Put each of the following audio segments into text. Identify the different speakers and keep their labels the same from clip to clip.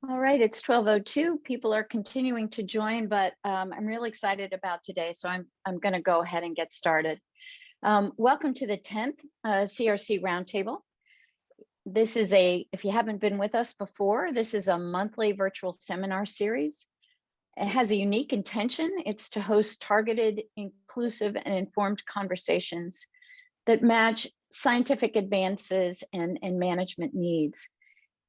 Speaker 1: All right, it's 12:02. People are continuing to join, but I'm really excited about today, so I'm going to go ahead and get started. Welcome to the 10th CRC Roundtable. This is if you haven't been with us before, this is a monthly virtual seminar series. It has a unique intention. It's to host targeted, inclusive, and informed conversations that match scientific advances and management needs.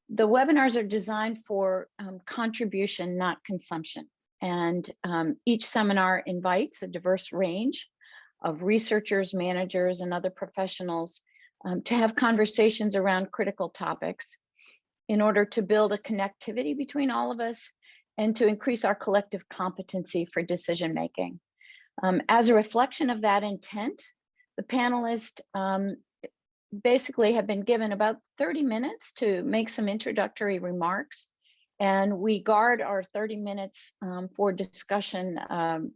Speaker 1: The webinars are designed for contribution, not consumption. And each seminar invites a diverse range of researchers, managers, and other professionals to have conversations around critical topics in order to build a connectivity between all of us and to increase our collective competency for decision making. As a reflection of that intent, the panelists basically have been given about 30 minutes to make some introductory remarks, and we guard our 30 minutes for discussion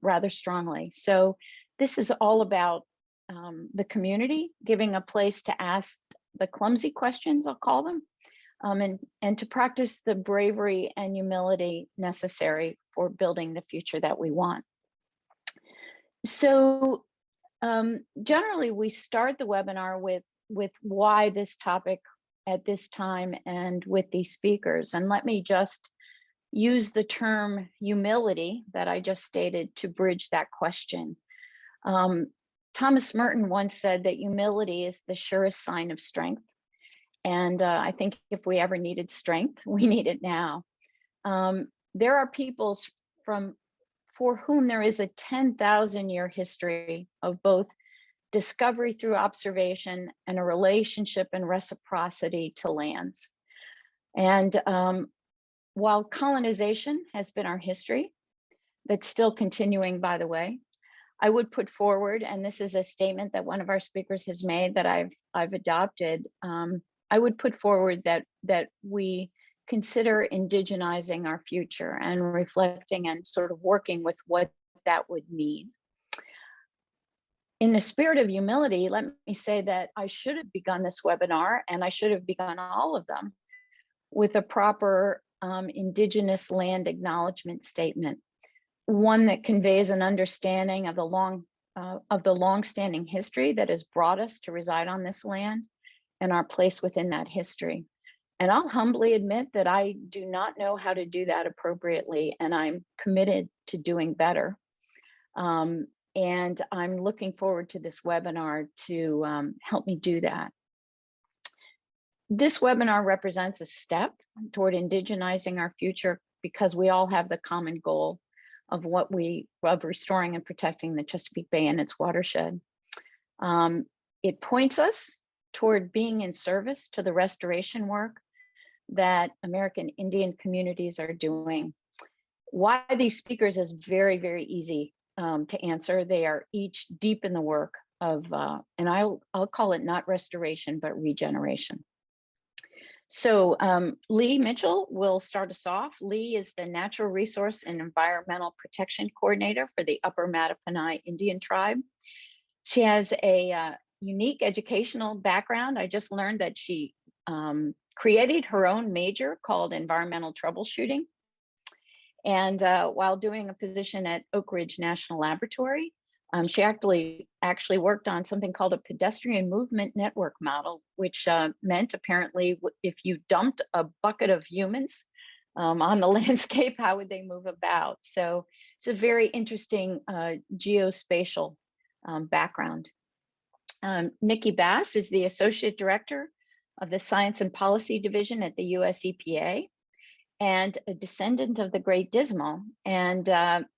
Speaker 1: rather strongly. So this is all about the community, giving a place to ask the clumsy questions, I'll call them, and to practice the bravery and humility necessary for building the future that we want. So generally, we start the webinar with why this topic at this time and with these speakers. And let me just use the term humility that I just stated to bridge that question. Thomas Merton once said that humility is the surest sign of strength. And I think if we ever needed strength, we need it now. There are peoples for whom there is a 10,000-year history of both discovery through observation and a relationship and reciprocity to lands. And while colonization has been our history, that's still continuing, by the way, I would put forward, and this is a statement that one of our speakers has made that I've adopted, I would put forward that we consider indigenizing our future and reflecting and sort of working with what that would mean. In the spirit of humility, let me say that I should have begun this webinar, and I should have begun all of them, with a proper Indigenous land acknowledgement statement, one that conveys an understanding of the long-standing history that has brought us to reside on this land and our place within that history. And I'll humbly admit that I do not know how to do that appropriately, and I'm committed to doing better. And I'm looking forward to this webinar to help me do that. This webinar represents a step toward indigenizing our future because we all have the common goal of restoring and protecting the Chesapeake Bay and its watershed. It points us toward being in service to the restoration work that American Indian communities are doing. Why these speakers is very, very easy to answer. They are each deep in the work of, and I'll call it not restoration, but regeneration. So Lee Mitchell will start us off. Lee is the Natural Resource and Environmental Protection Coordinator for the Upper Mattaponi Indian Tribe. She has a unique educational background. I just learned that she created her own major called Environmental Troubleshooting. And while doing a position at Oak Ridge National Laboratory, she actually worked on something called a pedestrian movement network model, which meant apparently if you dumped a bucket of humans on the landscape, how would they move about? So it's a very interesting geospatial background. Nikki Bass is the Associate Director of the Science and Policy Division at the US EPA, and a descendant of the Great Dismal. And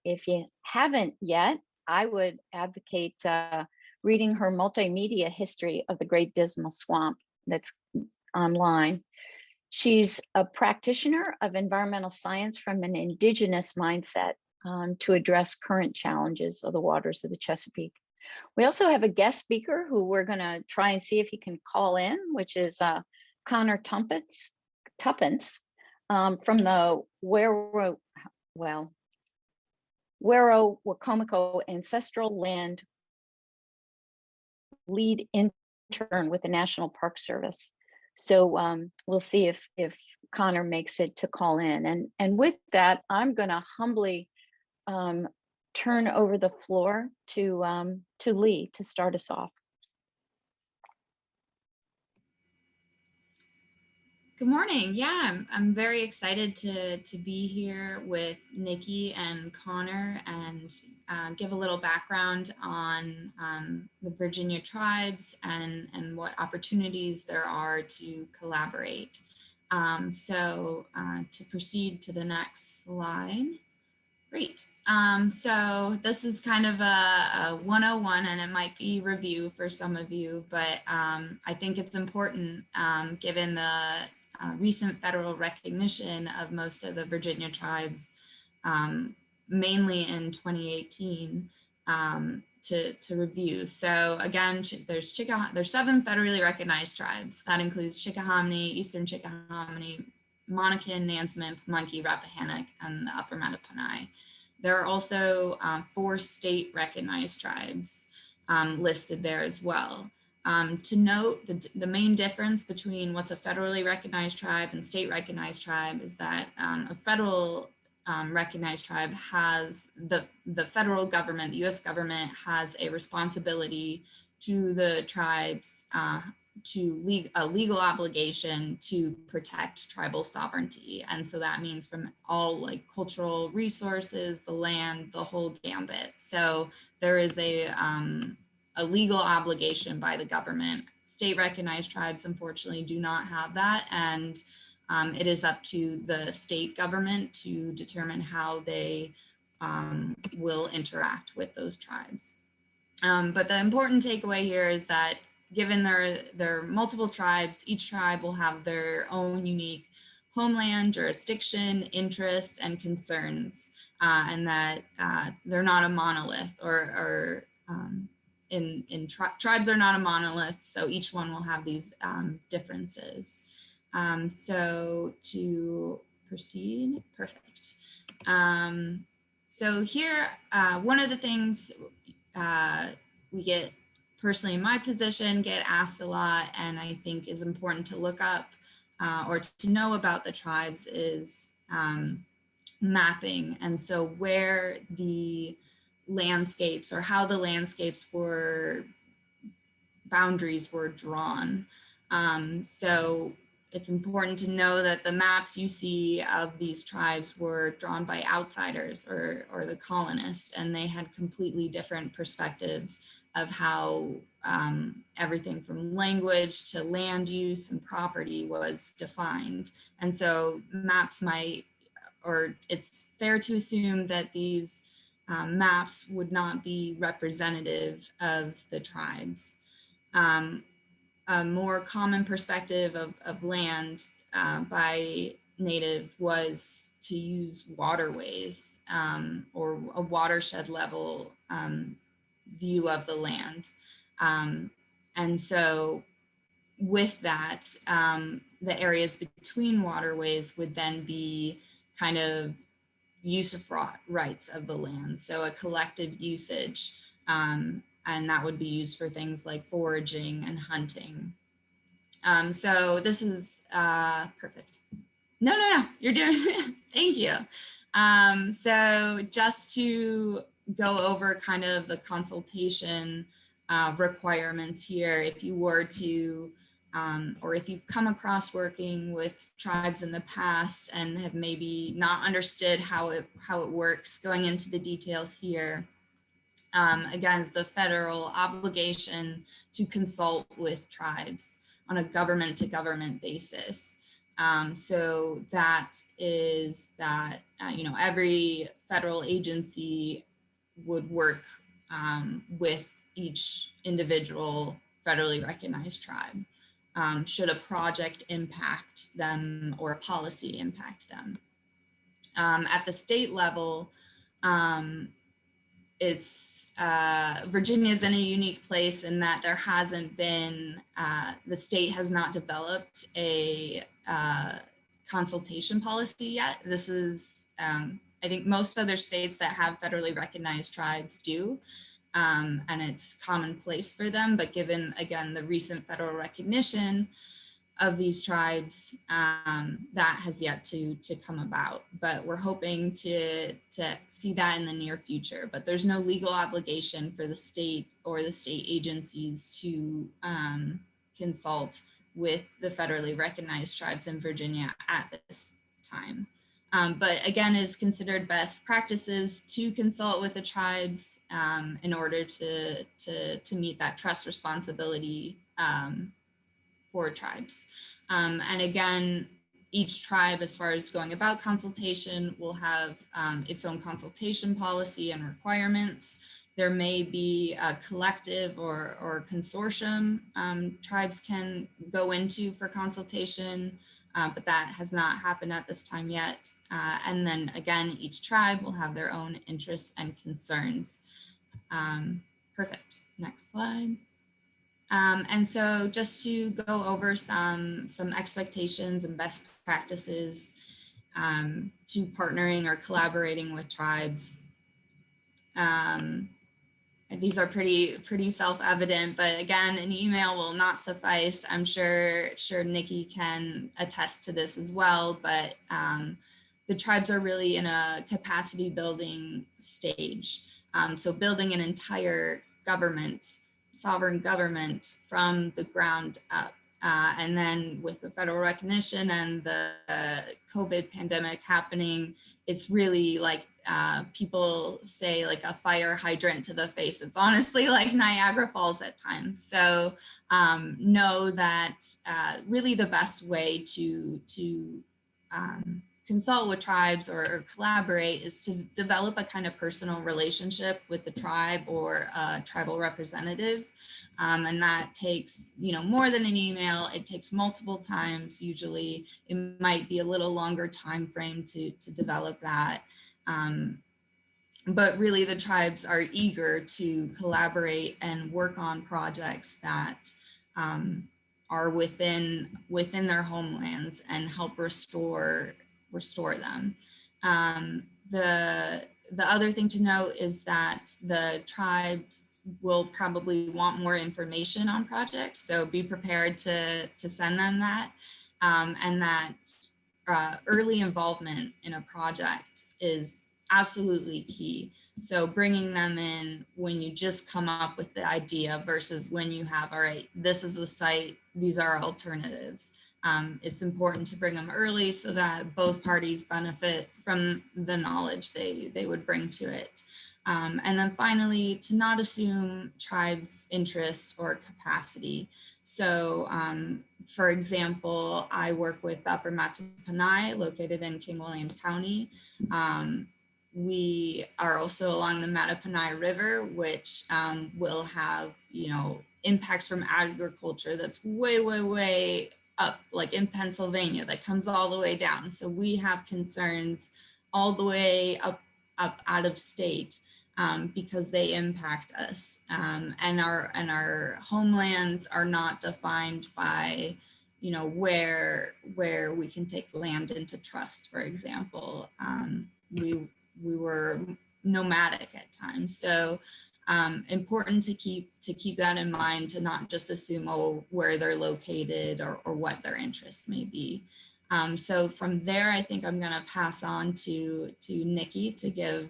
Speaker 1: if you haven't yet, I would advocate reading her multimedia history of the Great Dismal Swamp that's online. She's a practitioner of environmental science from an Indigenous mindset to address current challenges of the waters of the Chesapeake. We also have a guest speaker who we're going to try and see if he can call in, which is Connor Tuppence from the Wero-Wacomico Ancestral Land lead intern with the National Park Service. So we'll see if Connor makes it to call in. And with that, I'm going to humbly turn over the floor to Lee to start us off.
Speaker 2: Good morning. Yeah, I'm very excited to be here with Nikki and Connor and give a little background on the Virginia tribes and what opportunities there are to collaborate. To proceed to the next slide. Great. So this is kind of a 101, and it might be review for some of you, but I think it's important given the recent federal recognition of most of the Virginia tribes, mainly in 2018, to review. So again, there's 7 federally recognized tribes. That includes Chickahominy, Eastern Chickahominy, Monacan, Nansemond, Pamunkey, Rappahannock, and the Upper Mattaponi. There are also 4 state recognized tribes listed there as well. To note, the main difference between what's a federally recognized tribe and state recognized tribe is that a federal recognized tribe has the federal government, the US government has a responsibility to the tribes a legal obligation to protect tribal sovereignty. And so that means from all like cultural resources, the land, the whole gambit. So there is a legal obligation by the government. State recognized tribes, unfortunately, do not have that. And it is up to the state government to determine how they will interact with those tribes. But the important takeaway here is that given there are multiple tribes, each tribe will have their own unique homeland, jurisdiction, interests, and concerns, and that they're not a monolith, tribes are not a monolith, so each one will have these differences. So to proceed, perfect. So here, one of the things we get, personally in my position, get asked a lot, and I think is important to look up or to know about the tribes is mapping. And so where the landscapes or how the landscapes boundaries were drawn. So it's important to know that the maps you see of these tribes were drawn by outsiders or the colonists, and they had completely different perspectives of how everything from language to land use and property was defined. And so maps it's fair to assume that these maps would not be representative of the tribes. A more common perspective of land by natives was to use waterways or a watershed level view of the land. And so with that, the areas between waterways would then be kind of use of rights of the land. So a collective usage. And that would be used for things like foraging and hunting. So this is perfect. No, you're doing, thank you. So just to go over kind of the consultation requirements here, if you were to, or if you've come across working with tribes in the past and have maybe not understood how it works, going into the details here. Again, is the federal obligation to consult with tribes on a government to government basis. So that is that, every federal agency would work with each individual federally recognized tribe should a project impact them or a policy impact them. At the state level, Virginia is in a unique place in that there hasn't been, the state has not developed a consultation policy yet. This is, I think most other states that have federally recognized tribes do, and it's commonplace for them. But given, again, the recent federal recognition these tribes that has yet to come about, but we're hoping to see that in the near future. But there's no legal obligation for the state or the state agencies to consult with the federally recognized tribes in Virginia at this time. But again, it is considered best practices to consult with the tribes in order to meet that trust responsibility for tribes. And again, each tribe, as far as going about consultation, will have its own consultation policy and requirements. There may be a collective or consortium tribes can go into for consultation, but that has not happened at this time yet. And then again, each tribe will have their own interests and concerns. Perfect. Next slide. And so just to go over some expectations and best practices to partnering or collaborating with tribes. These are pretty self-evident, but again, an email will not suffice. I'm sure Nikki can attest to this as well, but the tribes are really in a capacity building stage. So building an entire sovereign government from the ground up. And then with the federal recognition and the COVID pandemic happening, it's really like people say like a fire hydrant to the face. It's honestly like Niagara Falls at times. So know that really the best way to consult with tribes or collaborate is to develop a kind of personal relationship with the tribe or a tribal representative. And that takes, more than an email. It takes multiple times. Usually it might be a little longer time frame to develop that. But really the tribes are eager to collaborate and work on projects that are within their homelands and help restore them. The other thing to note is that the tribes will probably want more information on projects, so be prepared to send them that, and that early involvement in a project is absolutely key. So bringing them in when you just come up with the idea versus when you have, all right, this is the site, these are alternatives. It's important to bring them early so that both parties benefit from the knowledge they would bring to it. And then finally, to not assume tribes' interests or capacity. So for example, I work with Upper Mattaponi, located in King William County. We are also along the Mattaponi River, which will have, impacts from agriculture that's way up, like in Pennsylvania, that comes all the way down. So we have concerns all the way up out of state because they impact us. And our homelands are not defined by, where we can take land into trust, for example. We were nomadic at times. So important to keep that in mind, to not just assume, where they're located or what their interests may be. So from there, I think I'm going to pass on to Nikki to give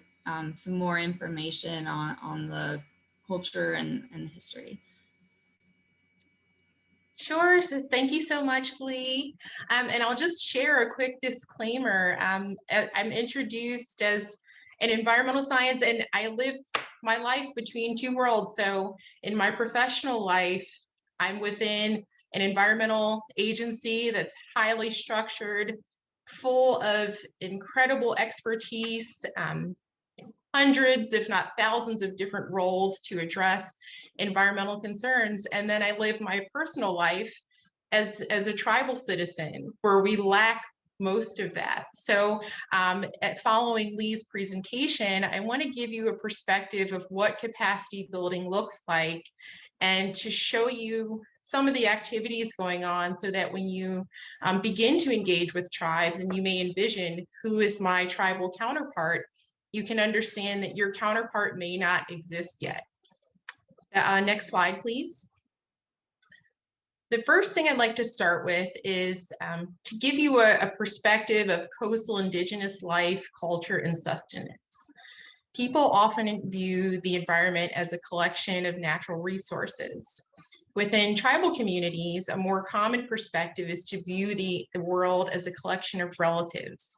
Speaker 2: some more information on the culture and history.
Speaker 3: Sure. So thank you so much, Lee. And I'll just share a quick disclaimer. I'm introduced as an environmental science, and I live my life between two worlds. So in my professional life, I'm within an environmental agency that's highly structured, full of incredible expertise, hundreds, if not thousands of different roles to address environmental concerns. And then I live my personal life as a tribal citizen, where we lack most of that. So following Lee's presentation, I want to give you a perspective of what capacity building looks like, and to show you some of the activities going on, so that when you begin to engage with tribes and you may envision who is my tribal counterpart, you can understand that your counterpart may not exist yet. Next slide, please. The first thing I'd like to start with is to give you a perspective of coastal indigenous life, culture, and sustenance. People often view the environment as a collection of natural resources. Within tribal communities, a more common perspective is to view the world as a collection of relatives,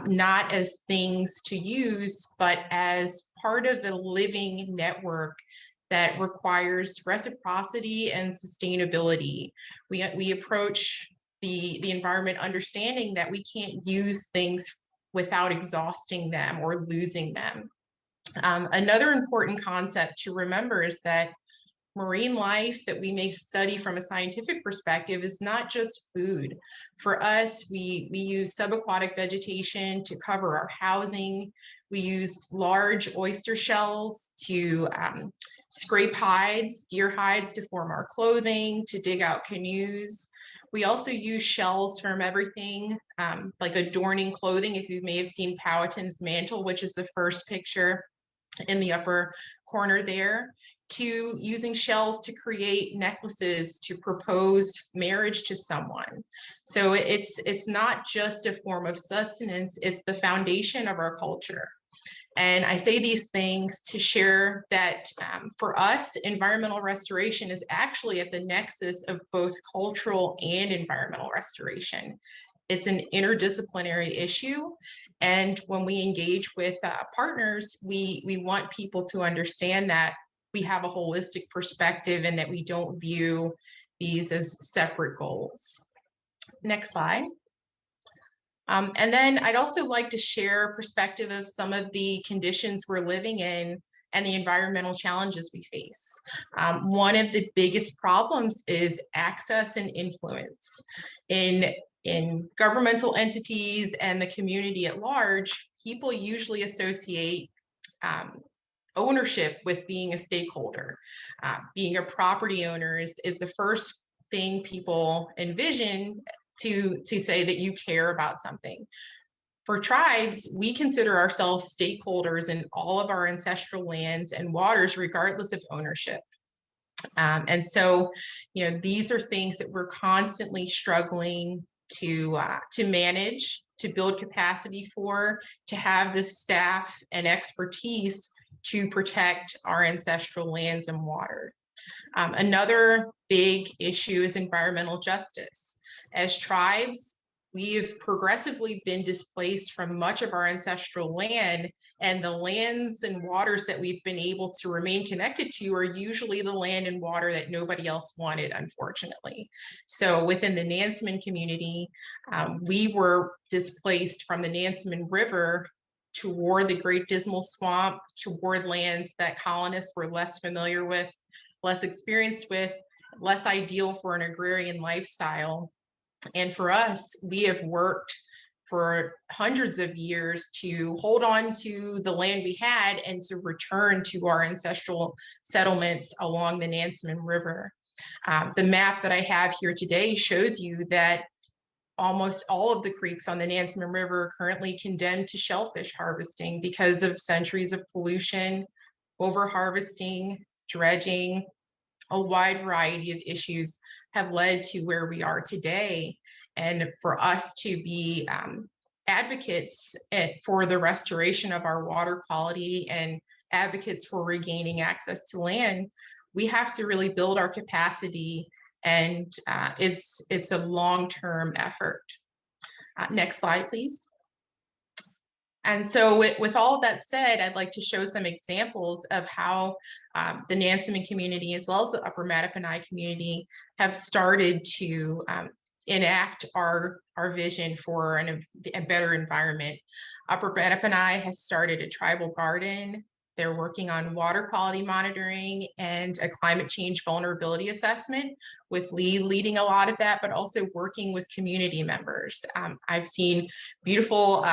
Speaker 3: not as things to use, but as part of a living network that requires reciprocity and sustainability. We approach the environment understanding that we can't use things without exhausting them or losing them. Another important concept to remember is that marine life that we may study from a scientific perspective is not just food. For us, we use subaquatic vegetation to cover our housing. We used large oyster shells to scrape hides, deer hides to form our clothing, to dig out canoes. We also use shells from everything, like adorning clothing. If you may have seen Powhatan's mantle, which is the first picture in the upper corner there, to using shells to create necklaces to propose marriage to someone. So it's not just a form of sustenance, it's the foundation of our culture. And I say these things to share that for us, environmental restoration is actually at the nexus of both cultural and environmental restoration. It's an interdisciplinary issue. And when we engage with partners, we want people to understand that we have a holistic perspective and that we don't view these as separate goals. Next slide. And then I'd also like to share a perspective of some of the conditions we're living in and the environmental challenges we face. One of the biggest problems is access and influence. In governmental entities and the community at large, people usually associate ownership with being a stakeholder. Being a property owner is the first thing people envision to say that you care about something. For tribes, we consider ourselves stakeholders in all of our ancestral lands and waters, regardless of ownership. And so, these are things that we're constantly struggling to manage, to build capacity for, to have the staff and expertise to protect our ancestral lands and water. Another big issue is environmental justice. As tribes, we have progressively been displaced from much of our ancestral land, and the lands and waters that we've been able to remain connected to are usually the land and water that nobody else wanted, unfortunately. So within the Nansemond community, we were displaced from the Nansemond River toward the Great Dismal Swamp, toward lands that colonists were less familiar with, less experienced with, less ideal for an agrarian lifestyle. And for us, we have worked for hundreds of years to hold on to the land we had and to return to our ancestral settlements along the Nansemond River. The map that I have here today shows you that almost all of the creeks on the Nansemond River are currently condemned to shellfish harvesting because of centuries of pollution, over-harvesting, dredging. A wide variety of issues have led to where we are today. And for us to be advocates for the restoration of our water quality and advocates for regaining access to land, we have to really build our capacity, and it's a long-term effort. Next slide, please. And so with all of that said, I'd like to show some examples of how the Nansemond community, as well as the Upper Mattaponi community, have started to enact our vision for a better environment. Upper Mattaponi has started a tribal garden. They're working on water quality monitoring and a climate change vulnerability assessment, with Lee leading a lot of that, but also working with community members. I've seen beautiful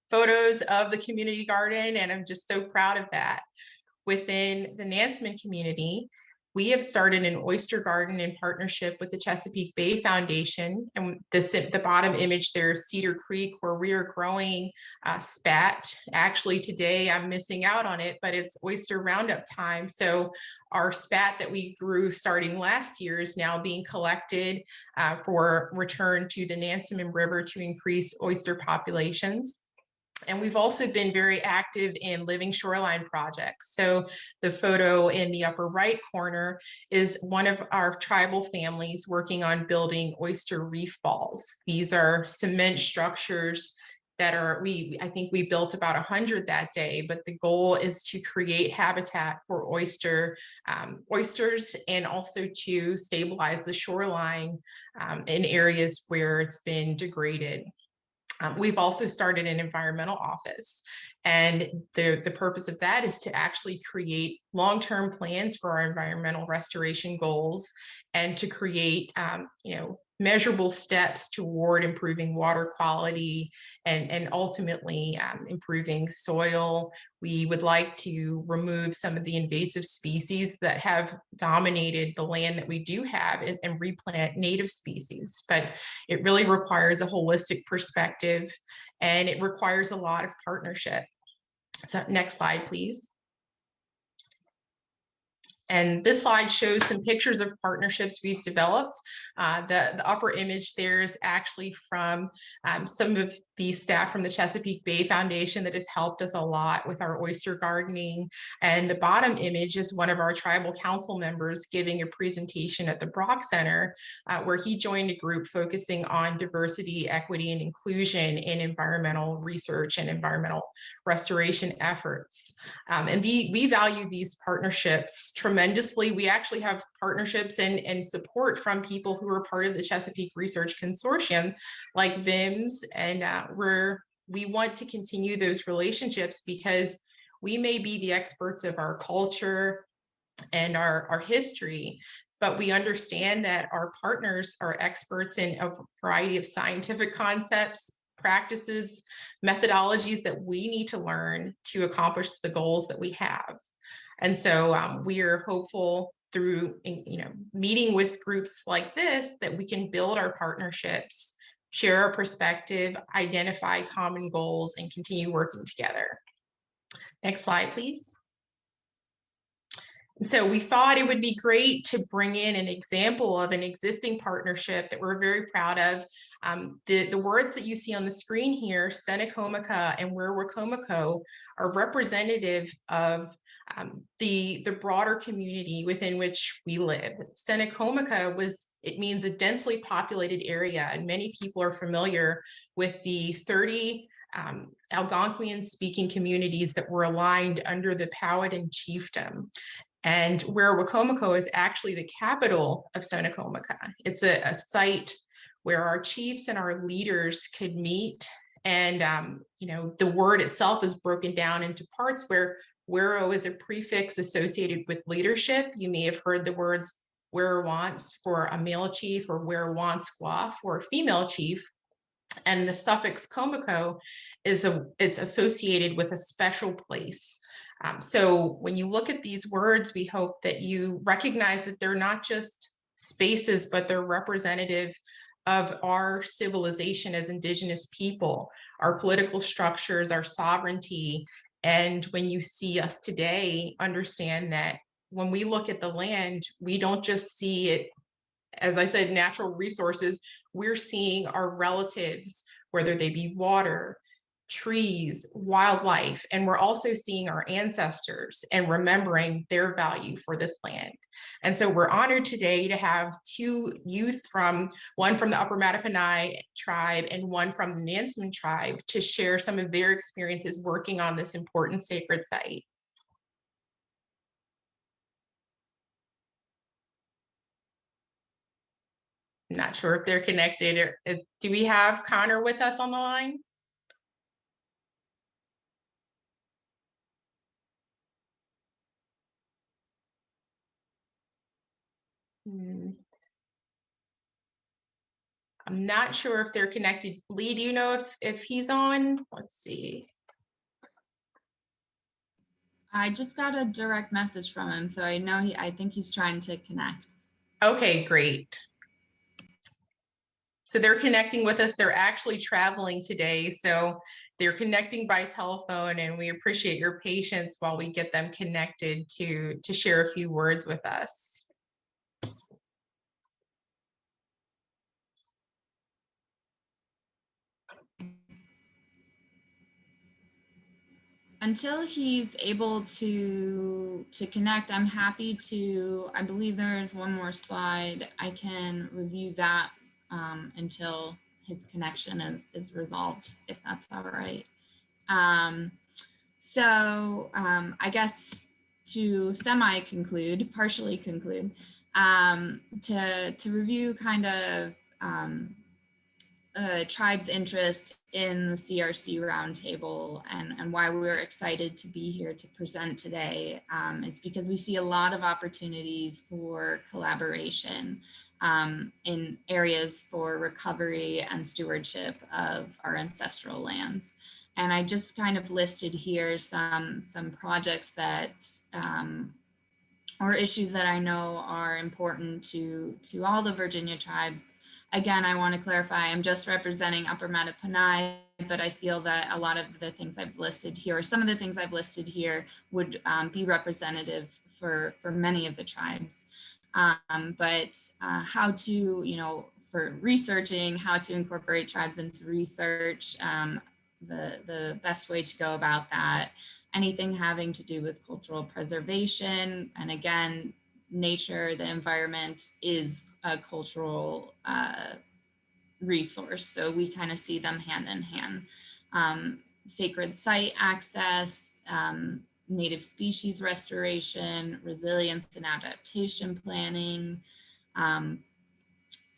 Speaker 3: photos of the community garden, and I'm just so proud of that. Within the Nansemond community, we have started an oyster garden in partnership with the Chesapeake Bay Foundation. And the bottom image there is Cedar Creek, where we are growing spat. Actually, today I'm missing out on it, but it's oyster roundup time. So our spat that we grew starting last year is now being collected for return to the Nansemond River to increase oyster populations. And we've also been very active in living shoreline projects. So the photo in the upper right corner is one of our tribal families working on building oyster reef balls. These are cement structures that are, I think we built about 100 that day, but the goal is to create habitat for oysters and also to stabilize the shoreline in areas where it's been degraded. We've also started an environmental office, and the purpose of that is to actually create long-term plans for our environmental restoration goals and to create, measurable steps toward improving water quality and ultimately improving soil. We would like to remove some of the invasive species that have dominated the land that we do have and replant native species. But it really requires a holistic perspective, and it requires a lot of partnership. So next slide, please. And this slide shows some pictures of partnerships we've developed. The upper image there is actually from some of the staff from the Chesapeake Bay Foundation that has helped us a lot with our oyster gardening. And the bottom image is one of our tribal council members giving a presentation at the Brock Center, where he joined a group focusing on diversity, equity, and inclusion in environmental research and environmental restoration efforts. And we value these partnerships tremendously. We actually have partnerships and support from people who are part of the Chesapeake Research Consortium, like VIMS, and we want to continue those relationships because we may be the experts of our culture and our history, but we understand that our partners are experts in a variety of scientific concepts, practices, methodologies that we need to learn to accomplish the goals that we have. And so we are hopeful through meeting with groups like this that we can build our partnerships, share our perspective, identify common goals, and continue working together. Next slide, please. And so we thought it would be great to bring in an example of an existing partnership that we're very proud of. The words that you see on the screen here, Senecomica and Werowocomoco, are representative of the broader community within which we live. Senecomica it means a densely populated area, and many people are familiar with the 30 Algonquian speaking communities that were aligned under the Powhatan chiefdom. And Werowocomoco is actually the capital of Senecomica. It's a site where our chiefs and our leaders could meet. And, the word itself is broken down into parts where Wero is a prefix associated with leadership. You may have heard the words Werowance for a male chief, or Werowance for a female chief. And the suffix comico it's associated with a special place. So when you look at these words, we hope that you recognize that they're not just spaces, but they're representative of our civilization as Indigenous people, our political structures, our sovereignty. And when you see us today, understand that when we look at the land, we don't just see it, as I said, natural resources. We're seeing our relatives, whether they be water, trees, wildlife, and we're also seeing our ancestors and remembering their value for this land. And so we're honored today to have two youth one from the Upper Mattaponi tribe and one from the Nansemond tribe to share some of their experiences working on this important sacred site. I'm not sure if they're connected, or do we have Connor with us on the line? I'm not sure if they're connected. Lee, do you know if he's on? Let's see.
Speaker 2: I just got a direct message from him, so I know I think he's trying to connect.
Speaker 3: Okay, great. So they're connecting with us. They're actually traveling today. So they're connecting by telephone, and we appreciate your patience while we get them connected to share a few words with us.
Speaker 2: Until he's able to connect, I'm happy to, I believe there's one more slide. I can review that until his connection is resolved, if that's all right. I guess to partially conclude, to review kind of tribe's interest in the CRC Roundtable and why we're excited to be here to present today is because we see a lot of opportunities for collaboration in areas for recovery and stewardship of our ancestral lands. And I just kind of listed here some projects that or issues that I know are important to all the Virginia tribes. Again, I want to clarify, I'm just representing Upper Mattaponi, but I feel that a lot of the things I've listed here, or some of the things I've listed here, would be representative for many of the tribes. How to, for researching how to incorporate tribes into research, the best way to go about that, anything having to do with cultural preservation. And again, nature, the environment is a cultural resource. So we kind of see them hand in hand. Sacred site access, native species restoration, resilience and adaptation planning,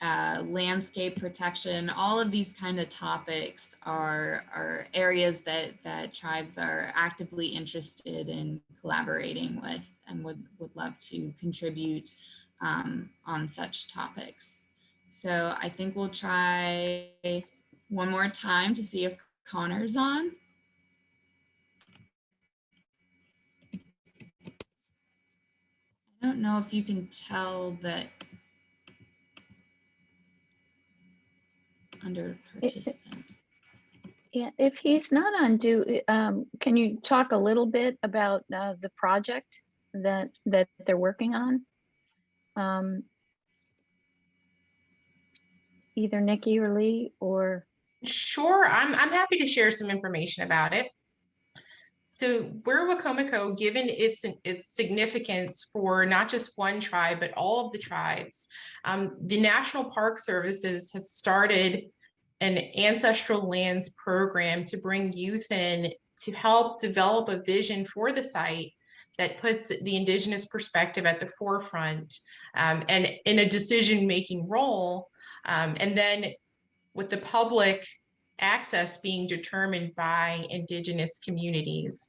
Speaker 2: landscape protection, all of these kind of topics are areas that tribes are actively interested in collaborating with and would love to contribute on such topics. So I think we'll try one more time to see if Connor's on. I don't know if you can tell that under participant.
Speaker 1: Yeah, if he's not on, can you talk a little bit about the project that they're working on? Either Nikki or Lee, or
Speaker 3: Sure, I'm happy to share some information about it. So Wacomico, given its significance for not just one tribe, but all of the tribes, the National Park Services has started an ancestral lands program to bring youth in to help develop a vision for the site that puts the Indigenous perspective at the forefront and in a decision-making role. And then with the public access being determined by Indigenous communities.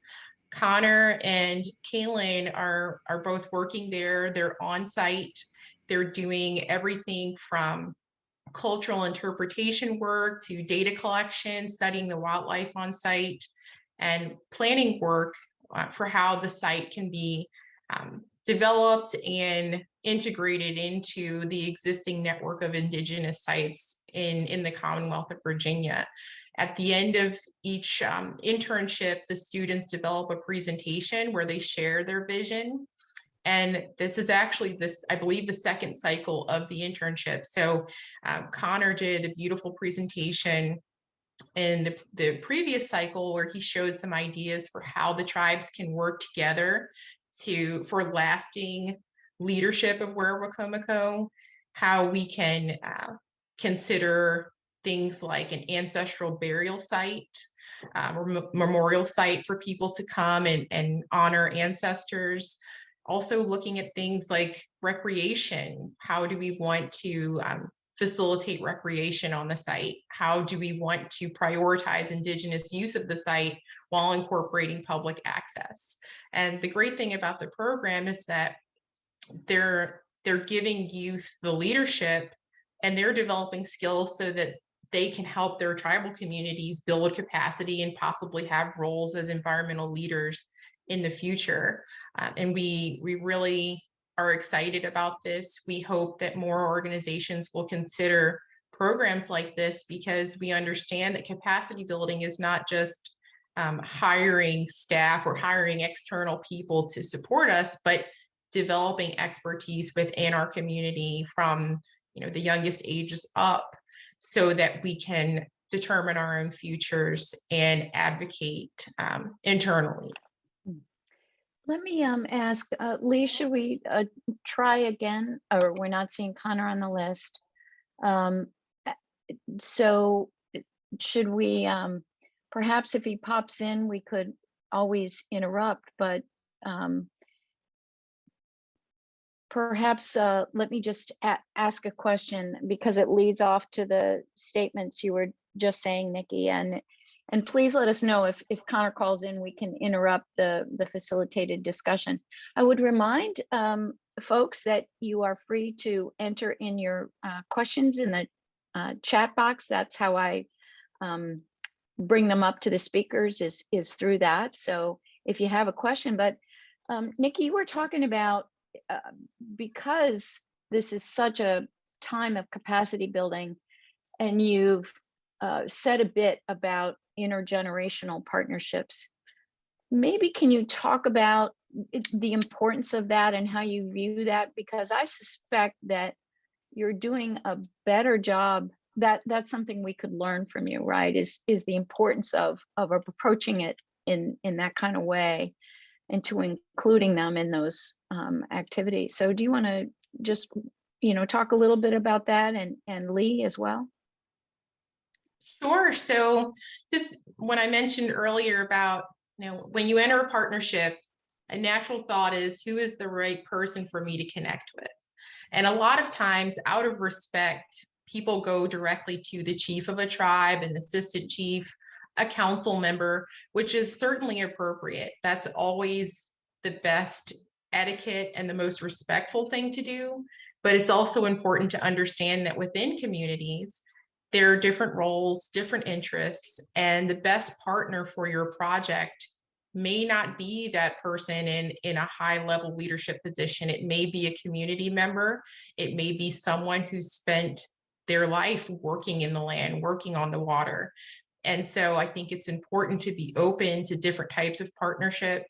Speaker 3: Connor and Kaylin are both working there. They're on site. They're doing everything from cultural interpretation work to data collection, studying the wildlife on site, and planning work for how the site can be developed and integrated into the existing network of Indigenous sites in the Commonwealth of Virginia. At the end of each internship, the students develop a presentation where they share their vision. And this is actually I believe, the second cycle of the internship. So Connor did a beautiful presentation in the previous cycle where he showed some ideas for how the tribes can work together for lasting leadership of Wacomico, how we can consider things like an ancestral burial site or memorial site for people to come and honor ancestors. Also looking at things like recreation. How do we want to facilitate recreation on the site? How do we want to prioritize Indigenous use of the site while incorporating public access? And the great thing about the program is that they're giving youth the leadership and they're developing skills so that they can help their tribal communities build capacity and possibly have roles as environmental leaders in the future. And we really are excited about this. We hope that more organizations will consider programs like this, because we understand that capacity building is not just hiring staff or hiring external people to support us, but developing expertise within our community from the youngest ages up, so that we can determine our own futures and advocate internally.
Speaker 1: Let me ask, Lee, should we try again, or we're not seeing Connor on the list? So should we, perhaps if he pops in, we could always interrupt, but perhaps let me just ask a question, because it leads off to the statements you were just saying, Nikki, and please let us know if Connor calls in, we can interrupt the facilitated discussion. I would remind folks that you are free to enter in your questions in the chat box. That's how I bring them up to the speakers, is through that. So if you have a question, but Nikki, you were talking about, because this is such a time of capacity building, and you've said a bit about intergenerational partnerships. Maybe can you talk about the importance of that and how you view that? Because I suspect that you're doing a better job. That's something we could learn from you, right? Is the importance of approaching it in that kind of way, and to including them in those activities. So do you want to just talk a little bit about that, and Lee as well?
Speaker 3: Sure. So just when I mentioned earlier about, when you enter a partnership, a natural thought is, who is the right person for me to connect with? And a lot of times, out of respect, people go directly to the chief of a tribe, an assistant chief, a council member, which is certainly appropriate. That's always the best etiquette and the most respectful thing to do. But it's also important to understand that within communities, there are different roles, different interests, and the best partner for your project may not be that person in a high level leadership position. It may be a community member. It may be someone who spent their life working in the land, working on the water. And so I think it's important to be open to different types of partnership,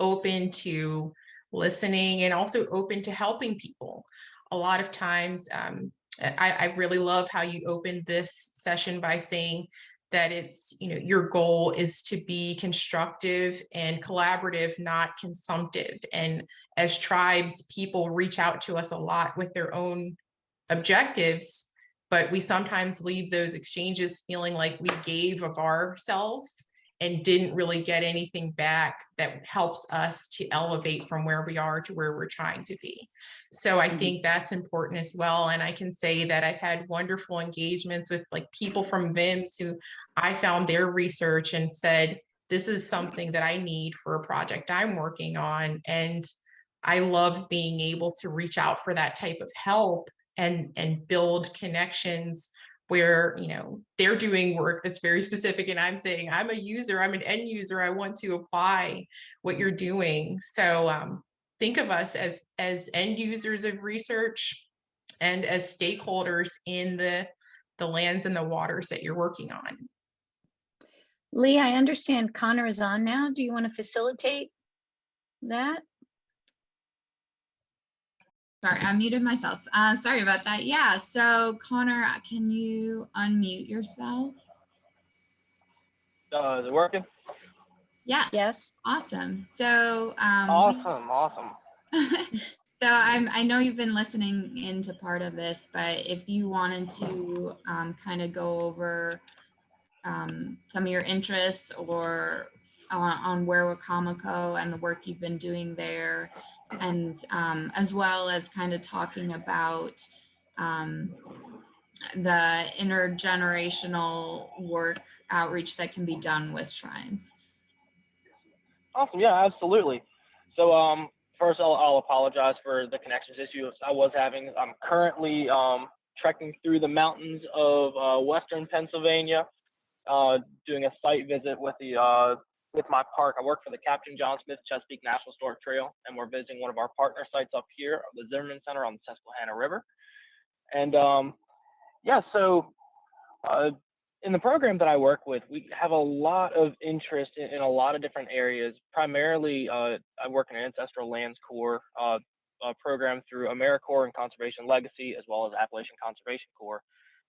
Speaker 3: open to listening, and also open to helping people. A lot of times, I really love how you opened this session by saying that it's, your goal is to be constructive and collaborative, not consumptive. And as tribes, people reach out to us a lot with their own objectives, but we sometimes leave those exchanges feeling like we gave of ourselves and didn't really get anything back that helps us to elevate from where we are to where we're trying to be. So I think that's important as well. And I can say that I've had wonderful engagements with people from VIMS who I found their research and said, this is something that I need for a project I'm working on. And I love being able to reach out for that type of help and build connections where, they're doing work that's very specific. And I'm saying, I'm a user, I'm an end user, I want to apply what you're doing. So think of us as end users of research and as stakeholders in the lands and the waters that you're working on.
Speaker 1: Lee, I understand Connor is on now. Do you want to facilitate that?
Speaker 2: Sorry, I muted myself. Sorry about that. Yeah, so Connor, can you unmute yourself?
Speaker 4: Is it working?
Speaker 2: Yes.
Speaker 1: Yes.
Speaker 2: Awesome. So
Speaker 4: Awesome.
Speaker 2: So I know you've been listening into part of this, but if you wanted to kind of go over some of your interests or on Where Wakamako and the work you've been doing there, and as well as kind of talking about the intergenerational work outreach that can be done with shrines.
Speaker 4: Awesome. Yeah, absolutely. So first I'll apologize for the connections issues I was having. I'm currently trekking through the mountains of western Pennsylvania, doing a site visit with the with my park. I work for the Captain John Smith Chesapeake National Historic Trail, and we're visiting one of our partner sites up here, the Zimmerman Center on the Susquehanna River. And yeah, so in the program that I work with, we have a lot of interest in a lot of different areas. Primarily, I work in an ancestral lands corps program through AmeriCorps and Conservation Legacy, as well as Appalachian Conservation Corps.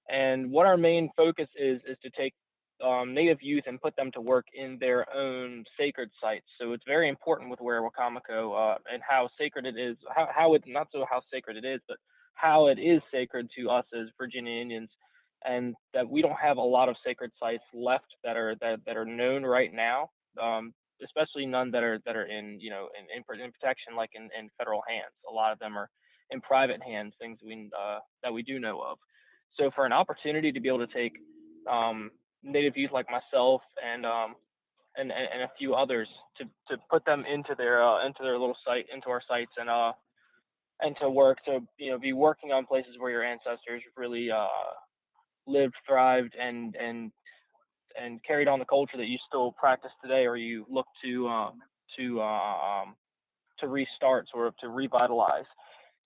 Speaker 4: And what our main focus is to take Native youth and put them to work in their own sacred sites. So it's very important with Wakamako and how sacred it is, how it, not so how sacred it is, but how it is sacred to us as Virginia Indians, and that we don't have a lot of sacred sites left that are known right now, especially none that are in in protection, like in federal hands. A lot of them are in private hands, things that we do know of. So for an opportunity to be able to take Native youth like myself and a few others to put them into their little site, into our sites, and to work, to be working on places where your ancestors really lived, thrived, and carried on the culture that you still practice today, or you look to restart, sort of to revitalize.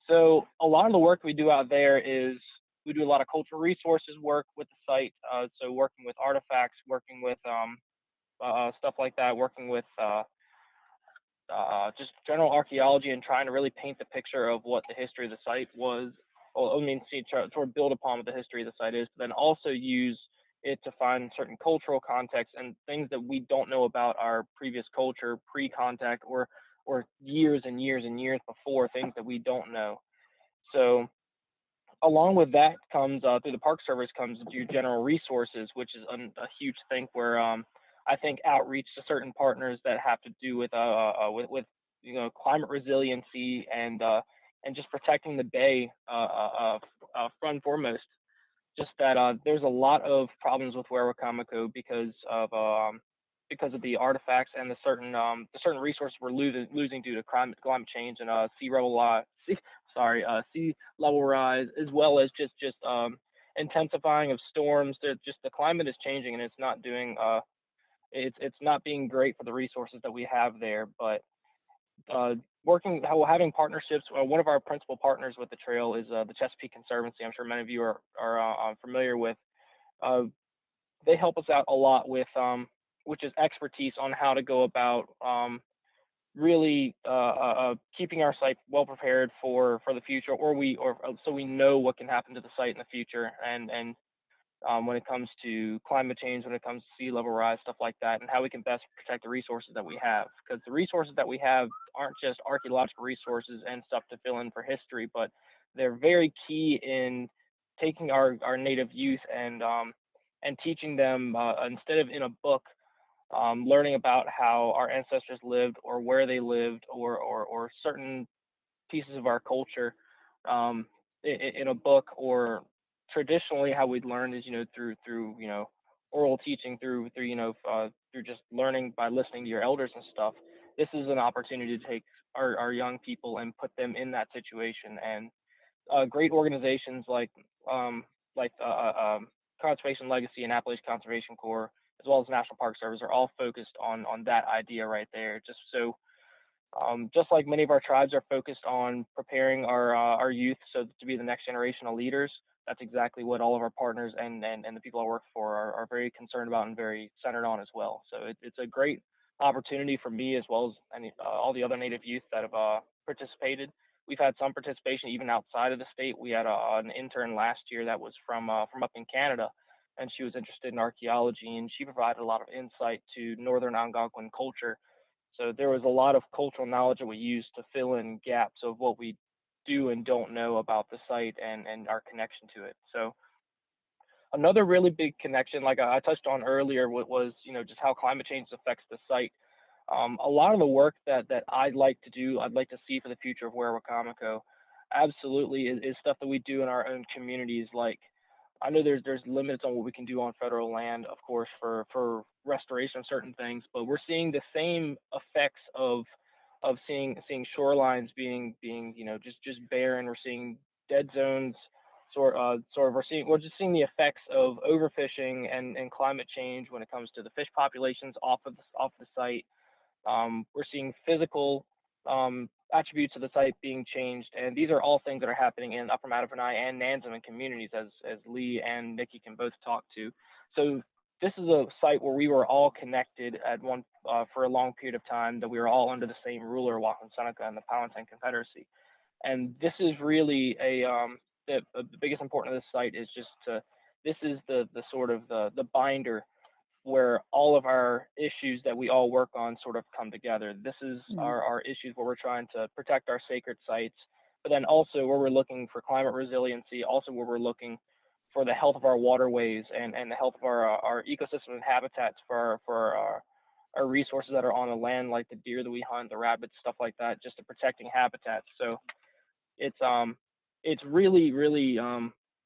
Speaker 4: So a lot of the work we do out there is we do a lot of cultural resources work with the site. So working with artifacts, working with stuff like that, working with just general archaeology, and trying to really paint the picture of what the history of the site was. Well, I mean, sort of build upon what the history of the site is, but then also use it to find certain cultural context and things that we don't know about our previous culture, pre-contact, or years and years and years before, things that we don't know. So along with that comes through the Park Service comes your general resources, which is a huge thing where I think outreach to certain partners that have to do with climate resiliency and just protecting the bay front and foremost. Just that there's a lot of problems with Wakamako because of the artifacts and the certain resources we're losing due to climate change and sea level rise, as well as just intensifying of storms. Just the climate is changing, and it's not doing it's not being great for the resources that we have there. But having partnerships. One of our principal partners with the trail is the Chesapeake Conservancy. I'm sure many of you are familiar with. They help us out a lot with which is expertise on how to go about really keeping our site well prepared for the future, or so we know what can happen to the site in the future, and when it comes to climate change, when it comes to sea level rise, stuff like that, and how we can best protect the resources that we have. Because the resources that we have aren't just archaeological resources and stuff to fill in for history, but they're very key in taking our Native youth and teaching them, instead of in a book, learning about how our ancestors lived, or where they lived, or certain pieces of our culture in a book, or traditionally how we'd learn is through oral teaching, through just learning by listening to your elders and stuff. This is an opportunity to take our young people and put them in that situation. And great organizations like Conservation Legacy and Appalachian Conservation Corps, as well as National Park Service, are all focused on that idea right there. Just so just like many of our tribes are focused on preparing our youth so to be the next generation of leaders, that's exactly what all of our partners and the people I work for are very concerned about and very centered on as well. So it's a great opportunity for me, as well as all the other Native youth that have participated. We've had some participation even outside of the state. We had an intern last year that was from up in Canada, and she was interested in archaeology, and she provided a lot of insight to Northern Algonquin culture. So there was a lot of cultural knowledge that we used to fill in gaps of what we do and don't know about the site and our connection to it. So another really big connection, like I touched on earlier, was just how climate change affects the site. A lot of the work that I'd like to do, I'd like to see for the future of Wakamako, absolutely is stuff that we do in our own communities. Like, I know there's limits on what we can do on federal land, of course, for restoration of certain things, but we're seeing the same effects of seeing shorelines being just barren. We're seeing dead zones we're just seeing the effects of overfishing and climate change when it comes to the fish populations off the site. We're seeing physical attributes of the site being changed, and these are all things that are happening in Upper Mattaponi and Nansemond communities, as Lee and Nikki can both talk to. So this is a site where we were all connected at one for a long period of time, that we were all under the same ruler, Wahkon Seneca and the Powhatan Confederacy. And this is really the biggest importance of this site is just this is the sort of the binder where all of our issues that we all work on sort of come together. This is our issues where we're trying to protect our sacred sites, but then also where we're looking for climate resiliency, also where we're looking for the health of our waterways and the health of our ecosystem and habitats for our resources that are on the land, like the deer that we hunt, the rabbits, stuff like that, just to protecting habitats. So it's really, really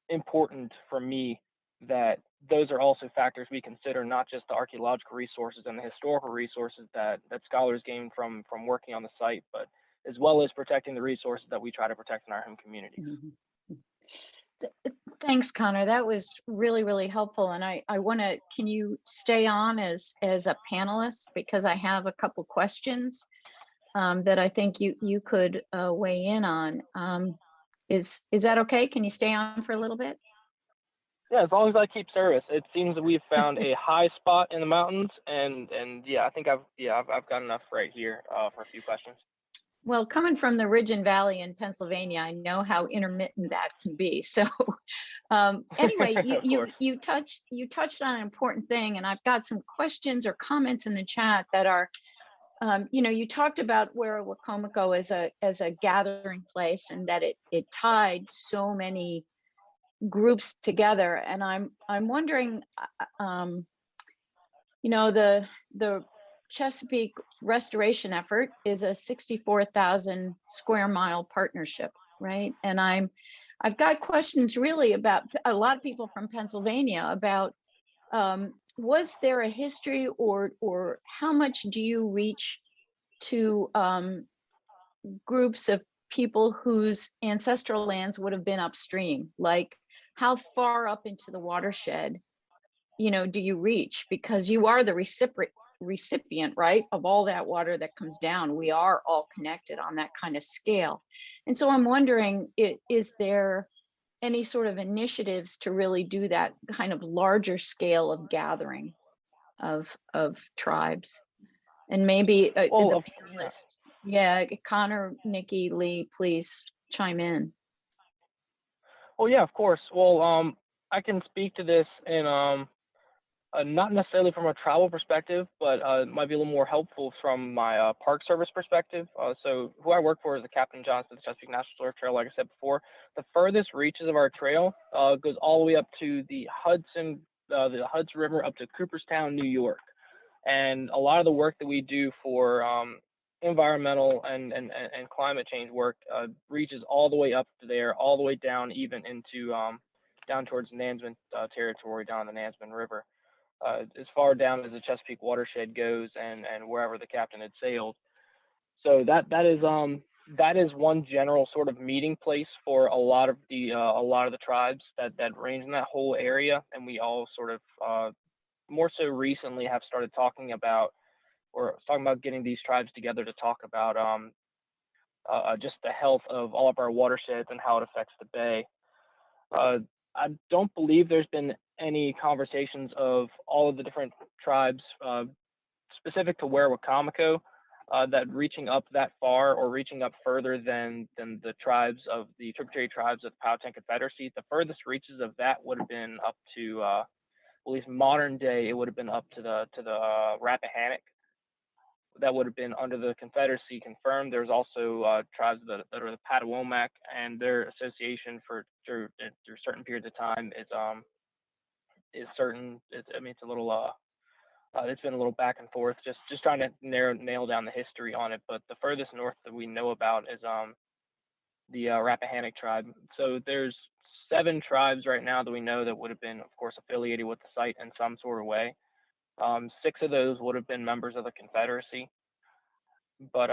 Speaker 4: important for me that those are also factors we consider, not just the archaeological resources and the historical resources that scholars gain from working on the site, but as well as protecting the resources that we try to protect in our home communities.
Speaker 1: Thanks, Connor. That was really, really helpful. And I want to, can you stay on as a panelist? Because I have a couple questions that I think you could weigh in on. Is that okay? Can you stay on for a little bit?
Speaker 4: Yeah, as long as I keep service. It seems that we've found a high spot in the mountains, and yeah, I think I've got enough right here for a few questions.
Speaker 1: Well, coming from the Ridge and Valley in Pennsylvania, I know how intermittent that can be. So anyway, you touched on an important thing, and I've got some questions or comments in the chat that are, you talked about where Wacomico as a gathering place, and that it tied so many groups together. And I'm wondering, the Chesapeake restoration effort is a 64,000 square mile partnership, right? And I've got questions really about a lot of people from Pennsylvania about, was there a history or how much do you reach to groups of people whose ancestral lands would have been upstream? Like, how far up into the watershed, do you reach? Because you are the recipient, right, of all that water that comes down. We are all connected on that kind of scale. And so I'm wondering, is there any sort of initiatives to really do that kind of larger scale of gathering of tribes? And maybe the panelist. Yeah, Connor, Nikki, Lee, please chime in.
Speaker 4: Well, yeah, of course. Well, I can speak to this in not necessarily from a travel perspective, but it might be a little more helpful from my Park Service perspective. So who I work for is the Captain John Smith Chesapeake National Storage Trail. Like I said before, the furthest reaches of our trail goes all the way up to the Hudson River, up to Cooperstown, New York. And a lot of the work that we do for environmental and climate change work reaches all the way up to there, all the way down even into down towards Nansemond territory, down the Nansemond River, as far down as the Chesapeake watershed goes, and wherever the captain had sailed. So that is one general sort of meeting place for a lot of the tribes that range in that whole area, and we all sort of more so recently have started talking about getting these tribes together to talk about just the health of all of our watersheds and how it affects the bay. I don't believe there's been any conversations of all of the different tribes specific to where Wacomico that reaching up that far or reaching up further than the tribes of the tributary tribes of the Powhatan Confederacy. The furthest reaches of that would have been up to at least modern day, it would have been up to the Rappahannock. That would have been under the Confederacy confirmed. There's also tribes that are the Patawomac, and their association through certain periods of time is certain. It's a little it's been a little back and forth, just trying to nail down the history on it. But the furthest north that we know about is the Rappahannock tribe. So there's 7 tribes right now that we know that would have been, of course, affiliated with the site in some sort of way. 6 of those would have been members of the Confederacy. But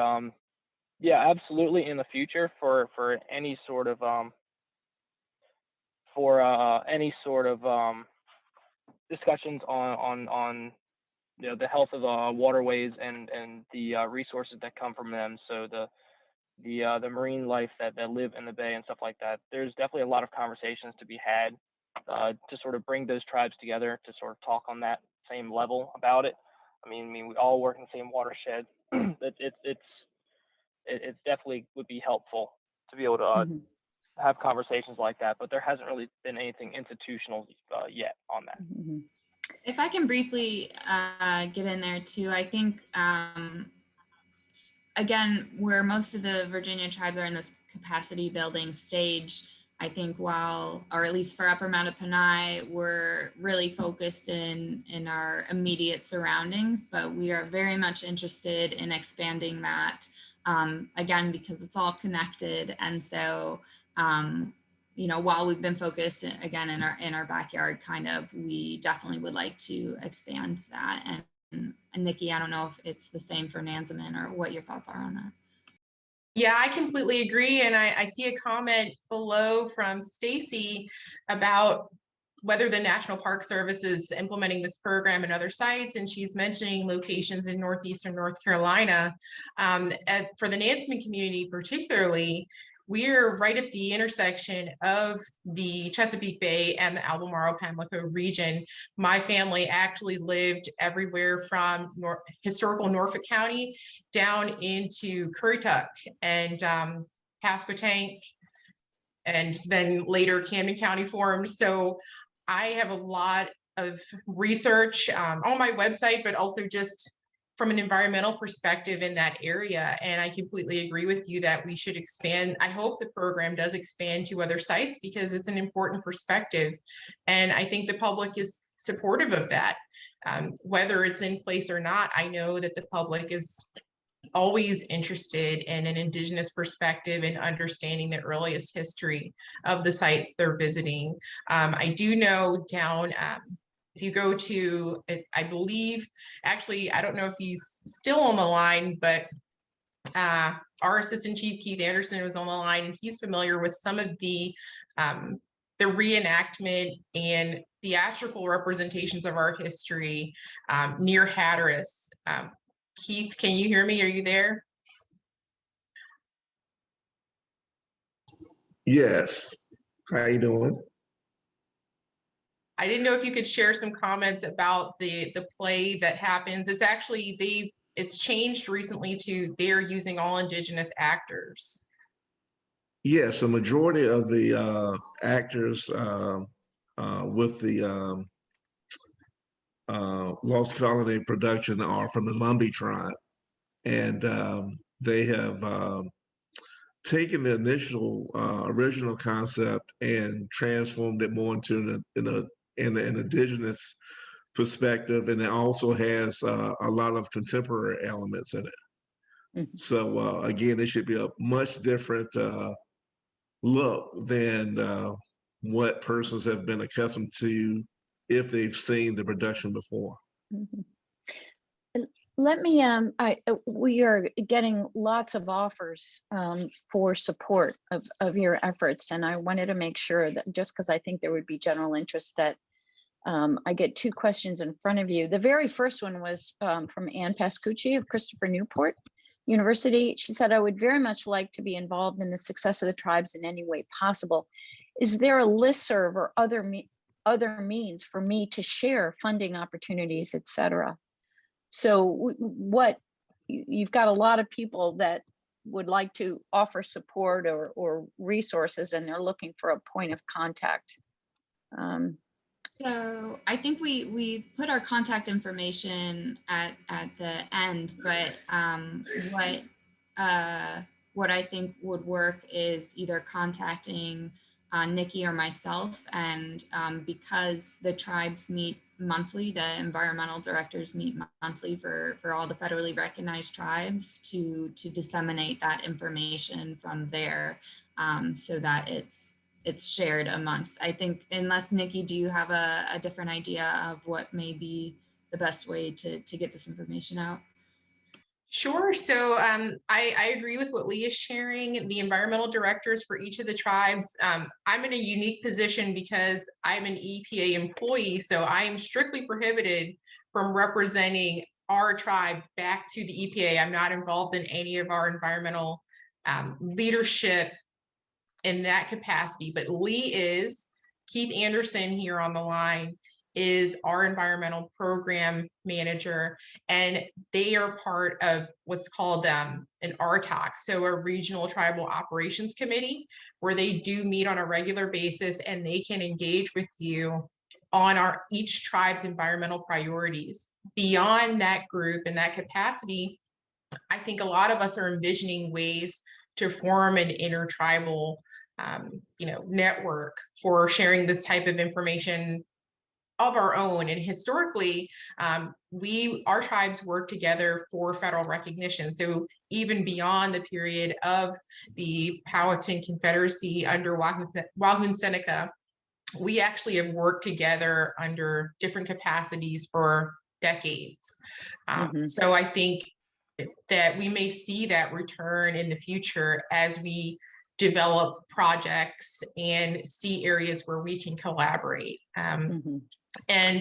Speaker 4: yeah, absolutely in the future for any sort of for any sort of discussions on the health of waterways and the resources that come from them. So the marine life that live in the bay and stuff like that. There's definitely a lot of conversations to be had to sort of bring those tribes together to sort of talk on that same level about it. I mean, we all work in the same watershed. It's definitely would be helpful to be able to have conversations like that, but there hasn't really been anything institutional yet on that.
Speaker 2: If I can briefly get in there too, I think, again, where most of the Virginia tribes are in this capacity building stage, I think while, or at least for Upper Mattaponi, we're really focused in our immediate surroundings, but we are very much interested in expanding that, again, because it's all connected. And so, you know, while we've been focused again in our backyard, kind of, we definitely would like to expand that. And Nikki, I don't know if it's the same for Nansemond or what your thoughts are on that.
Speaker 3: Yeah, I completely agree. And I see a comment below from Stacy about whether the National Park Service is implementing this program in other sites. And she's mentioning locations in northeastern North Carolina. For the Nansemond community particularly, we're right at the intersection of the Chesapeake Bay and the Albemarle-Pamlico region. My family actually lived everywhere from historical Norfolk County down into Currituck and Pasquotank, and then later Camden County formed. So I have a lot of research on my website, but also just from an environmental perspective in that area. And I completely agree with you that we should expand. I hope the program does expand to other sites because it's an important perspective. And I think the public is supportive of that. Whether it's in place or not, I know that the public is always interested in an Indigenous perspective and understanding the earliest history of the sites they're visiting. I do know down, if you go to, I believe, actually, I don't know if he's still on the line, but our Assistant Chief Keith Anderson was on the line, and he's familiar with some of the reenactment and theatrical representations of our history near Hatteras. Keith, can you hear me? Are you there?
Speaker 5: Yes. How you doing?
Speaker 3: I didn't know if you could share some comments about the play that happens. It's actually, it's changed recently to they're using all Indigenous actors.
Speaker 5: Yes, a majority of the actors with the Lost Colony production are from the Lumbee tribe, and they have taken the initial original concept and transformed it more into an Indigenous perspective, and it also has a lot of contemporary elements in it. So again, it should be a much different look than what persons have been accustomed to if they've seen the production before.
Speaker 1: Let me, we are getting lots of offers for support of your efforts. And I wanted to make sure that, just because I think there would be general interest, that I get two questions in front of you. The very first one was from Ann Pascucci of Christopher Newport University. She said, I would very much like to be involved in the success of the tribes in any way possible. Is there a listserv or other means for me to share funding opportunities, et cetera? So what, you've got a lot of people that would like to offer support or resources, and they're looking for a point of contact.
Speaker 2: So I think we put our contact information at the end, but what I think would work is either contacting Nikki or myself, and because the tribes meet monthly, the environmental directors meet monthly for all the federally recognized tribes to disseminate that information from there, so that it's shared amongst. I think, unless Nikki, do you have a different idea of what may be the best way to get this information out?
Speaker 3: Sure. So I agree with what Lee is sharing. The environmental directors for each of the tribes, I'm in a unique position because I'm an EPA employee. So I am strictly prohibited from representing our tribe back to the EPA. I'm not involved in any of our environmental leadership in that capacity, but Lee is. Keith Anderson here on the line is our environmental program manager, and they are part of what's called an RTOC, so a regional tribal operations committee, where they do meet on a regular basis and they can engage with you on each tribe's environmental priorities. Beyond that group and that capacity, I think a lot of us are envisioning ways to form an intertribal network for sharing this type of information of our own. And historically, our tribes work together for federal recognition. So even beyond the period of the Powhatan Confederacy under Wahgoon Seneca, we actually have worked together under different capacities for decades. So I think that we may see that return in the future as we develop projects and see areas where we can collaborate. And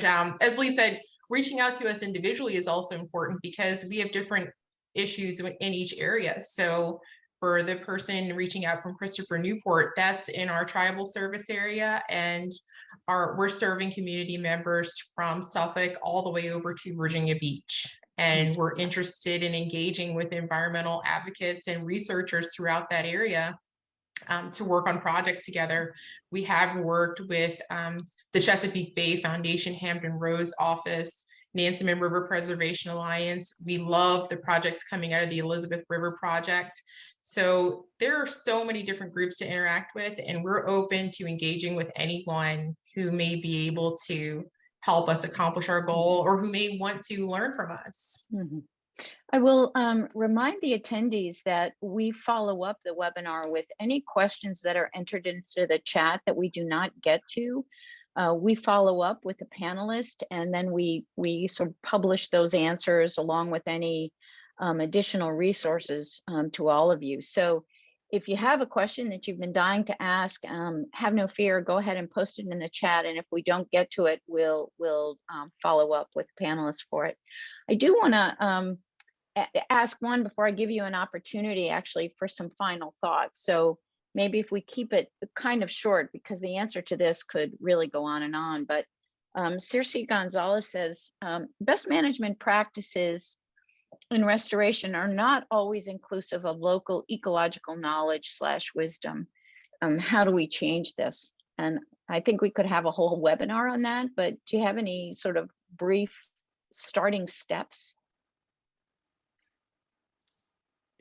Speaker 3: as Lee said, reaching out to us individually is also important because we have different issues in each area. So for the person reaching out from Christopher Newport, that's in our tribal service area, and we're serving community members from Suffolk all the way over to Virginia Beach. And we're interested in engaging with environmental advocates and researchers throughout that area to work on projects together. We have worked with the Chesapeake Bay Foundation, Hampton Roads office, Nansemond River Preservation Alliance. We love the projects coming out of the Elizabeth River Project. So there are so many different groups to interact with, and we're open to engaging with anyone who may be able to help us accomplish our goal or who may want to learn from us.
Speaker 1: I will remind the attendees that we follow up the webinar with any questions that are entered into the chat that we do not get to. We follow up with the panelist, and then we sort of publish those answers along with any additional resources to all of you. So if you have a question that you've been dying to ask, have no fear, go ahead and post it in the chat. And if we don't get to it, we'll follow up with panelists for it. I do want to ask one before I give you an opportunity actually for some final thoughts. So maybe if we keep it kind of short, because the answer to this could really go on and on, but CRC Gonzalez says, best management practices in restoration are not always inclusive of local ecological knowledge / wisdom. How do we change this? And I think we could have a whole webinar on that, but do you have any sort of brief starting steps?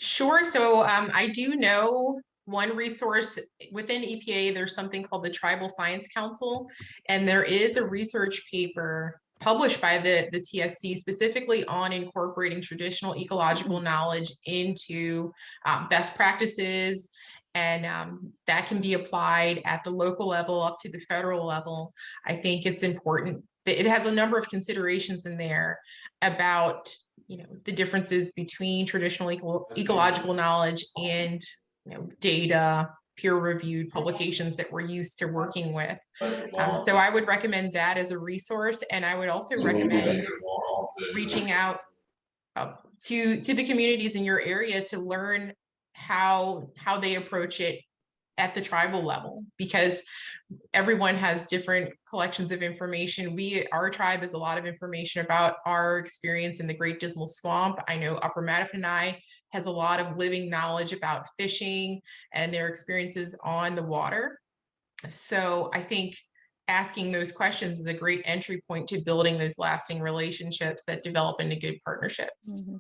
Speaker 3: Sure. So I do know one resource within EPA. There's something called the Tribal Science Council, and there is a research paper published by the TSC specifically on incorporating traditional ecological knowledge into best practices, and that can be applied at the local level up to the federal level. I think it's important that it has a number of considerations in there about the differences between traditional ecological knowledge and data, peer-reviewed publications that we're used to working with. So I would recommend that as a resource, and I would also recommend reaching out to the communities in your area to learn how they approach it at the tribal level, because everyone has different collections of information. Our tribe has a lot of information about our experience in the Great Dismal Swamp. I know Upper Mattaponi has a lot of living knowledge about fishing and their experiences on the water. So I think asking those questions is a great entry point to building those lasting relationships that develop into good partnerships.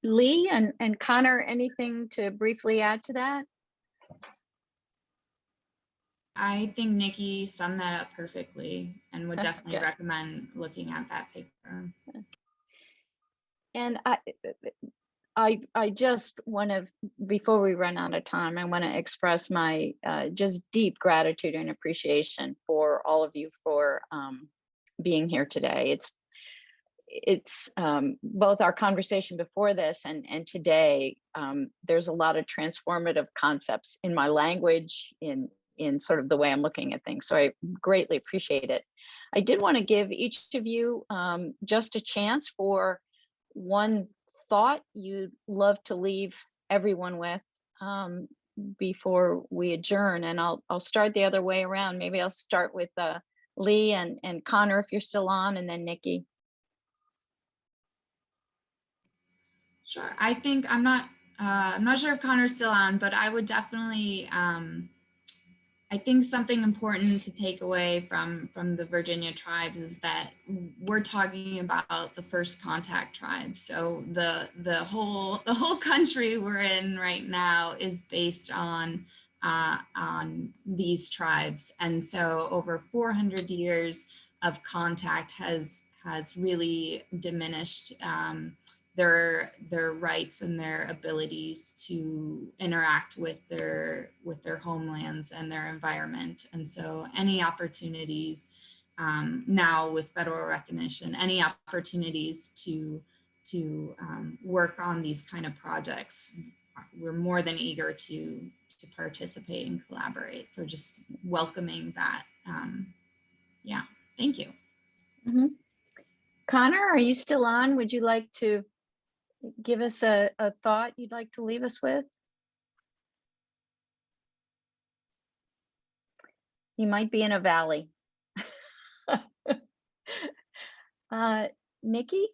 Speaker 1: Lee and Connor, anything to briefly add to that?
Speaker 2: I think Nikki summed that up perfectly, and would definitely recommend looking at that paper.
Speaker 1: And I just want to, before we run out of time, I want to express my just deep gratitude and appreciation for all of you for being here today. it's both our conversation before this and today, there's a lot of transformative concepts in my language, in sort of the way I'm looking at things. So I greatly appreciate it. I did want to give each of you just a chance for one thought you'd love to leave everyone with before we adjourn. And I'll start the other way around. Maybe I'll start with Lee and Connor, if you're still on, and then Nikki.
Speaker 2: Sure. I think I'm not sure if Connor's still on, but I would definitely, I think something important to take away from the Virginia tribes is that we're talking about the first contact tribes. So the whole country we're in right now is based on these tribes, and so over 400 years of contact has really diminished their rights and their abilities to interact with their homelands and their environment. And so any opportunities now with federal recognition, any opportunities to work on these kind of projects, we're more than eager to participate and collaborate. So just welcoming that. Yeah, thank you.
Speaker 1: Mm-hmm. Connor, are you still on? Would you like to give us a thought you'd like to leave us with? You might be in a valley. Nikki?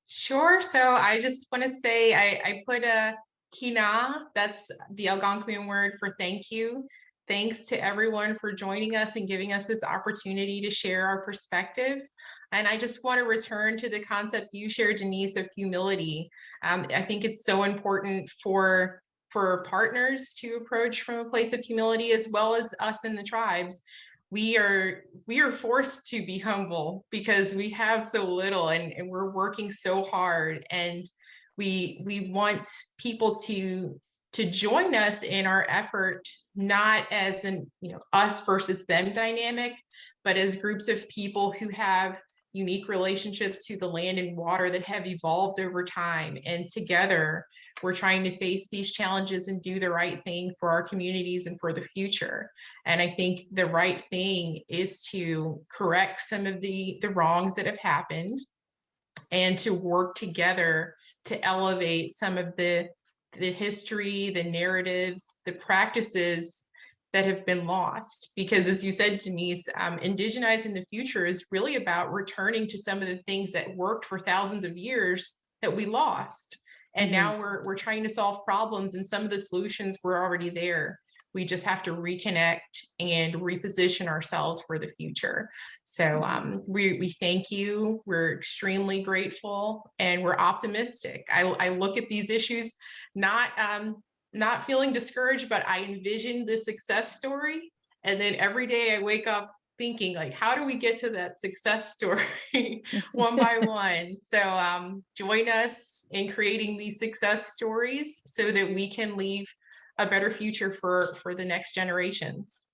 Speaker 3: Sure. So I just want to say I put a kina, that's the Algonquian word for thank you. Thanks to everyone for joining us and giving us this opportunity to share our perspective. And I just want to return to the concept you shared, Denise, of humility. I think it's so important for partners to approach from a place of humility, as well as us in the tribes. We are forced to be humble because we have so little, and we're working so hard, and we want people to join us in our effort, not as an us versus them dynamic, but as groups of people who have unique relationships to the land and water that have evolved over time. And together, we're trying to face these challenges and do the right thing for our communities and for the future. And I think the right thing is to correct some of the wrongs that have happened and to work together to elevate some of the history, the narratives, the practices that have been lost. Because as you said, Denise, indigenizing the future is really about returning to some of the things that worked for thousands of years that we lost. And now we're trying to solve problems, and some of the solutions were already there. We just have to reconnect and reposition ourselves for the future. So we thank you. We're extremely grateful, and we're optimistic. I look at these issues not feeling discouraged, but I envision the success story. And then every day I wake up thinking, like, how do we get to that success story one by one? So join us in creating these success stories so that we can leave a better future for the next generations.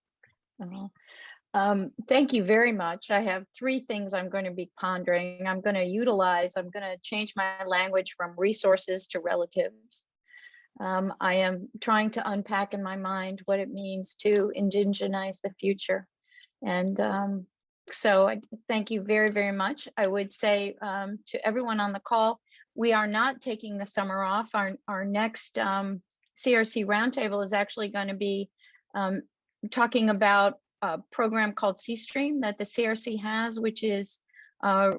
Speaker 1: Thank you very much. I have three things I'm going to be pondering. I'm going to change my language from resources to relatives. I am trying to unpack in my mind what it means to indigenize the future. And so I thank you very, very much. I would say to everyone on the call, we are not taking the summer off. Our next CRC Roundtable is actually going to be talking about a program called C-Stream that the CRC has, which is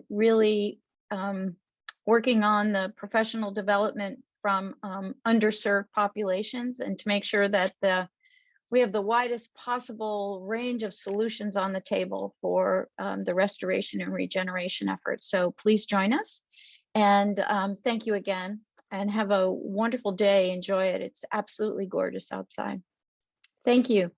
Speaker 1: really working on the professional development from underserved populations, and to make sure that we have the widest possible range of solutions on the table for the restoration and regeneration efforts. So please join us, and thank you again, and have a wonderful day. Enjoy it. It's absolutely gorgeous outside. Thank you.